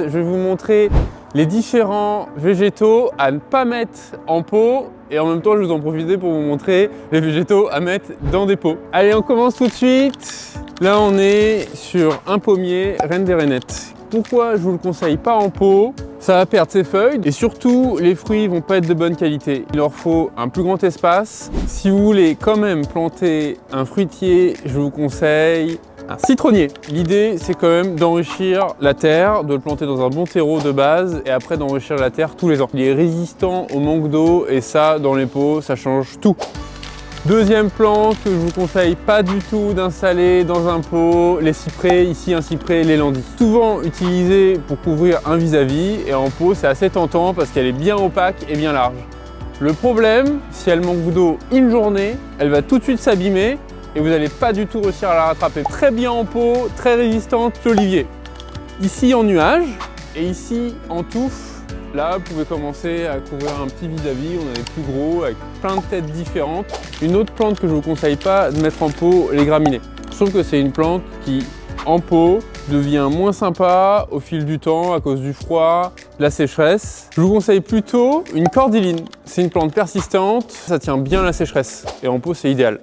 Je vais vous montrer les différents végétaux à ne pas mettre en pot et en même temps je vais en profiter pour vous montrer les végétaux à mettre dans des pots. Allez, on commence tout de suite. Là on est sur un pommier Reine des Rainettes. Pourquoi je vous le conseille pas en pot? Ça va perdre ses feuilles et surtout les fruits vont pas être de bonne qualité. Il leur faut un plus grand espace. Si vous voulez quand même planter un fruitier, je vous conseille un citronnier. L'idée c'est quand même d'enrichir la terre, de le planter dans un bon terreau de base et après d'enrichir la terre tous les ans. Il est résistant au manque d'eau et ça dans les pots ça change tout. Deuxième plante que je vous conseille pas du tout d'installer dans un pot, les cyprès, ici un cyprès lélandi. Souvent utilisé pour couvrir un vis-à-vis et en pot c'est assez tentant parce qu'elle est bien opaque et bien large. Le problème, si elle manque d'eau une journée, elle va tout de suite s'abîmer et vous n'allez pas du tout réussir à la rattraper. Très bien en pot, très résistante, l'olivier. Ici en nuage et ici en touffe. Là, vous pouvez commencer à couvrir un petit vis-à-vis, on a des plus gros avec plein de têtes différentes. Une autre plante que je ne vous conseille pas de mettre en pot, les graminées. Je trouve que c'est une plante qui, en pot, devient moins sympa au fil du temps à cause du froid, de la sécheresse. Je vous conseille plutôt une cordyline. C'est une plante persistante, ça tient bien la sécheresse et en pot c'est idéal.